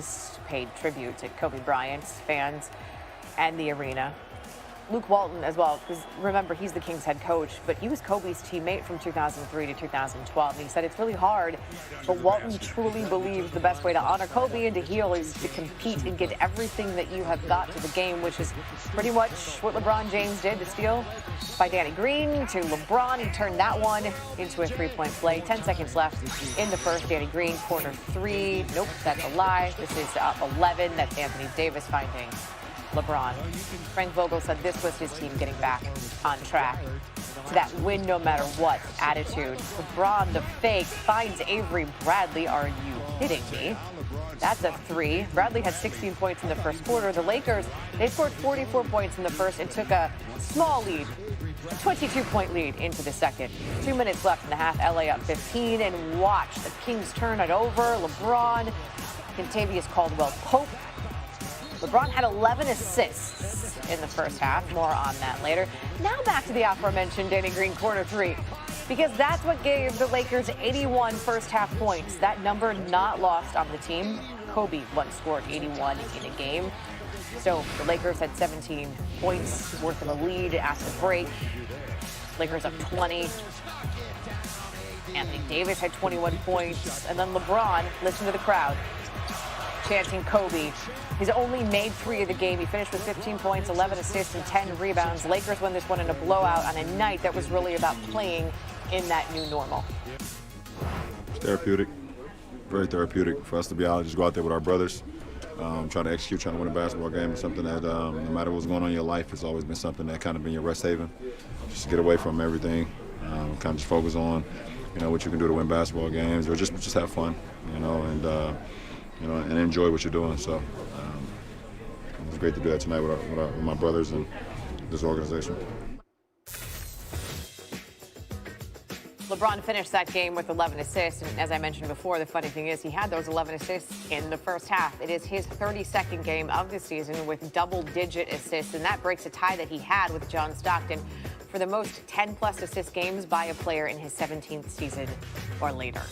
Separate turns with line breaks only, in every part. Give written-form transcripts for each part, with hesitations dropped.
Analyst paid tribute to Kobe Bryant's fans and the arena. Luke Walton as well, because remember, he's the Kings head coach, but he was Kobe's teammate from 2003 to 2012. And he said it's really hard, but Walton truly believes the best way to honor Kobe and to heal is to compete and get everything that you have got to the game, which is pretty much what LeBron James did to steal by Danny Green to LeBron. He turned that one into a three-point play. 10 seconds left in the first. Danny Green, corner three. Nope, that's a lie. This is 11. That's Anthony Davis finding LeBron. Frank Vogel said this was his team getting back on track to that win no matter what attitude. LeBron, the fake, finds Avery Bradley. Are you kidding me? That's a three. Bradley had 16 points in the first quarter. The Lakers, they scored 44 points in the first and took a small lead, a 22-point lead into the second. 2 minutes left in the half. LA up 15, and watch the Kings turn it over. LeBron, Kentavious Caldwell-Pope. LeBron had 11 assists in the first half. More on that later. Now back to the aforementioned Danny Green corner three, because that's what gave the Lakers 81 first half points. That number not lost on the team. Kobe once scored 81 in a game. So the Lakers had 17 points worth of a lead after the break. Lakers up 20. Anthony Davis had 21 points. And then LeBron, listen to the crowd, chanting Kobe. He's only made 3 of the game. He finished with 15 points, 11 assists, and 10 rebounds. Lakers won this one in a blowout on a night that was really about playing in that new normal.
Therapeutic, very therapeutic for us to be out, just go out there with our brothers, trying to execute, trying to win a basketball game. Is something that no matter what's going on in your life, it's always been something that kind of been your rest haven. Just to get away from everything, kind of just focus on, what you can do to win basketball games, or just have fun, and enjoy what you're doing. So it was great to do that tonight with my brothers and this organization.
LeBron finished that game with 11 assists, and as I mentioned before, the funny thing is he had those 11 assists in the first half. It is his 32nd game of the season with double-digit assists, and that breaks a tie that he had with John Stockton for the most 10-plus assist games by a player in his 17th season or later.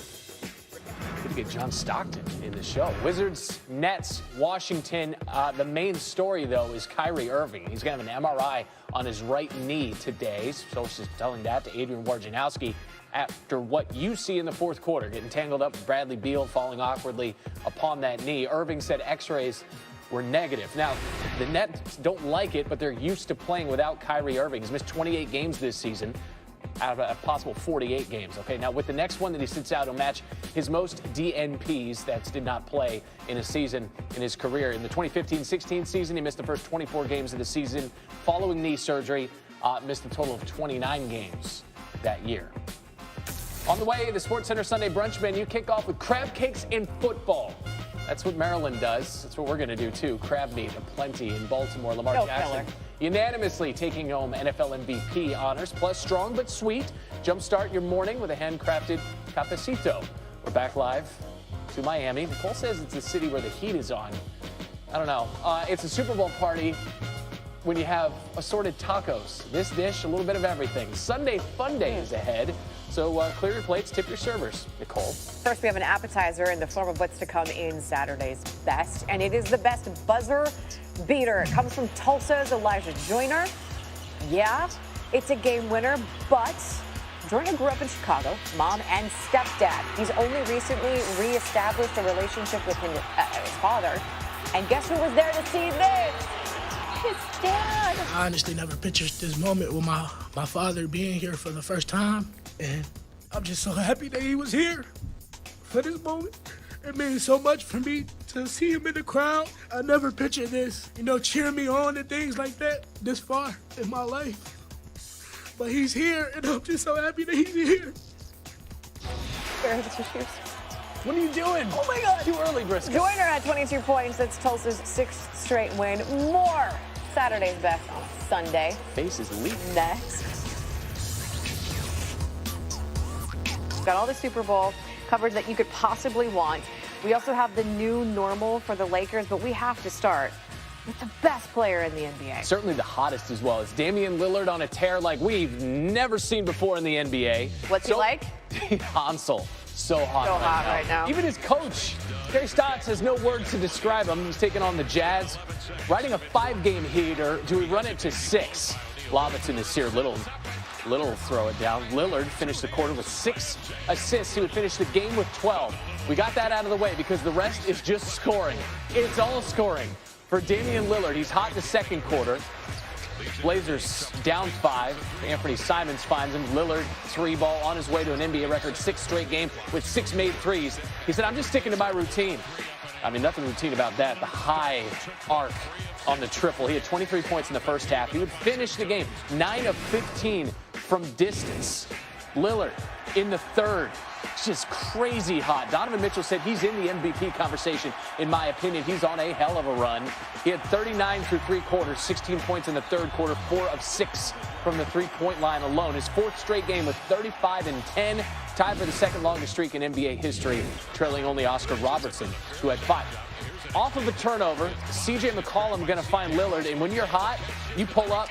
Good to get John Stockton in the show. Wizards, Nets, Washington. The main story, though, is Kyrie Irving. He's going to have an MRI on his right knee today. Sources telling that to Adrian Wojnarowski after what you see in the fourth quarter, getting tangled up with Bradley Beal, falling awkwardly upon that knee. Irving said x-rays were negative. Now, the Nets don't like it, but they're used to playing without Kyrie Irving. He's missed 28 games this season out of a possible 48 games. Okay, now with the next one that he sits out, he'll match his most DNPs that did not play in a season in his career. In the 2015-16 season, he missed the first 24 games of the season following knee surgery, missed a total of 29 games that year. On the way, the SportsCenter Sunday Brunch menu kick off with crab cakes and football. That's what Maryland does. That's what we're going to do, too. Crab meat aplenty in Baltimore. Lamar Jackson unanimously taking home NFL MVP honors. Plus, strong but sweet. Jumpstart your morning with a handcrafted cafecito. We're back live to Miami. Nicole says it's a city where the heat is on. I don't know. It's a Super Bowl party when you have assorted tacos. This dish, a little bit of everything. Sunday fun day is ahead. So clear your plates, tip your servers. Nicole.
First, we have an appetizer in the form of what's to come in Saturday's best, and it is the best buzzer beater. It comes from Tulsa's Elijah Joyner. Yeah, it's a game winner, but Joyner grew up in Chicago, mom and stepdad. He's only recently reestablished a relationship with his father, and guess who was there to see this? His dad.
I honestly never pictured this moment with my father being here for the first time. And I'm just so happy that he was here for this moment. It means so much for me to see him in the crowd. I never pictured this, cheering me on and things like that this far in my life. But he's here, and I'm just so happy that he's here.
Where are the tissues?
What are you doing?
Oh, my God.
Too early, Briscoe.
Joyner had 22 points. That's Tulsa's 6th straight win. More Saturday's best on Sunday.
Face is leaking.
Next. Got all the Super Bowl coverage that you could possibly want. We also have the new normal for the Lakers, but we have to start with the best player in the NBA.
Certainly the hottest as well. It's Damian Lillard on a tear like we've never seen before in the NBA.
What's he like?
Hansel. So hot,
right now.
Even his coach Terry Stotts has no words to describe him. He's taking on the Jazz, riding a 5-game heater. Do we run it to 6? Lob it to Nasir Little. Little throw it down. Lillard finished the quarter with 6 assists. He would finish the game with 12. We got that out of the way because the rest is just scoring. It's all scoring for Damian Lillard. He's hot the second quarter. Blazers down 5. Anthony Simons finds him. Lillard, 3-ball on his way to an NBA record 6th straight game with 6 made threes. He said, I'm just sticking to my routine. I mean, nothing routine about that. The high arc on the triple. He had 23 points in the first half. He would finish the game 9 of 15 from distance. Lillard in the third. Just crazy hot. Donovan Mitchell said he's in the MVP conversation. In my opinion, he's on a hell of a run. He had 39 through 3 quarters, 16 points in the third quarter, 4 of 6 from the 3-point line alone. His 4th straight game with 35 and 10, tied for the second longest streak in NBA history, trailing only Oscar Robertson, who had 5. Off of a turnover, C.J. McCollum going to find Lillard, and when you're hot, you pull up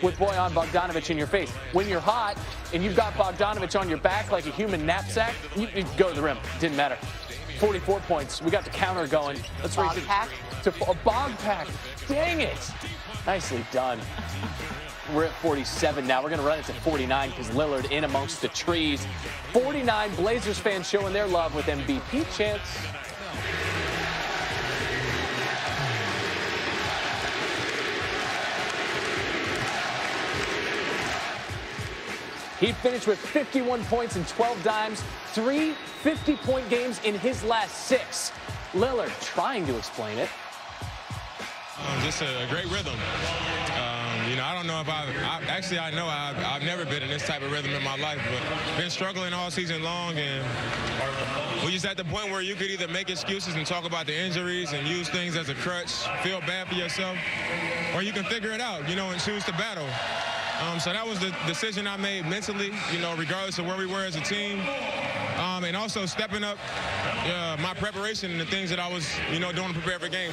with Bojan Bogdanovic in your face. When you're hot and you've got Bogdanovic on your back like a human knapsack, you go to the rim. Didn't matter. 44 points. We got the counter going. Let's raise it to a bog pack. Dang it. Nicely done. We're at 47 now. We're going to run it to 49 because Lillard in amongst the trees. 49 Blazers fans showing their love with MVP chants. He finished with 51 points and 12 dimes, 3 50-point games in his last 6. Lillard trying to explain it.
Just a great rhythm. I don't know if I've never been in this type of rhythm in my life, but been struggling all season long, and we're just at the point where you could either make excuses and talk about the injuries and use things as a crutch, feel bad for yourself, or you can figure it out, and choose to battle. So that was the decision I made mentally, regardless of where we were as a team. And also stepping up my preparation and the things that I was, doing to prepare for game.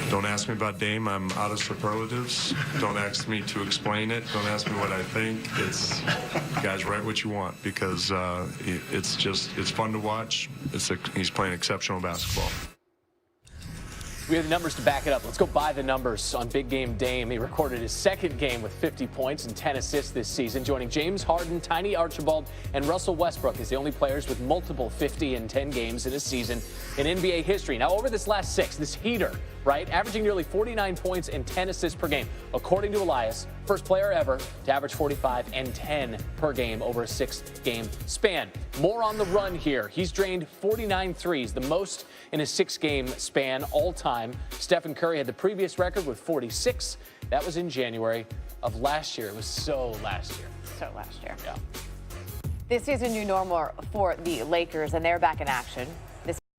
Don't ask me about Dame. I'm out of superlatives. Don't ask me to explain it. Don't ask me what I think. It's, you guys write what you want because it's fun to watch. He's playing exceptional basketball.
We have the numbers to back it up. Let's go by the numbers on Big Game Dame. He recorded his 2nd game with 50 points and 10 assists this season, joining James Harden, Tiny Archibald, and Russell Westbrook as the only players with multiple 50 and 10 games in a season in NBA history. Now, over this last 6, this heater, right, averaging nearly 49 points and 10 assists per game. According to Elias, first player ever to average 45 and 10 per game over a 6-game span. More on the run here. He's drained 49 threes, the most in a 6-game span all time. Stephen Curry had the previous record with 46. That was in January of last year. It was so last year.
So last year.
Yeah.
This is a new normal for the Lakers, and they're back in action.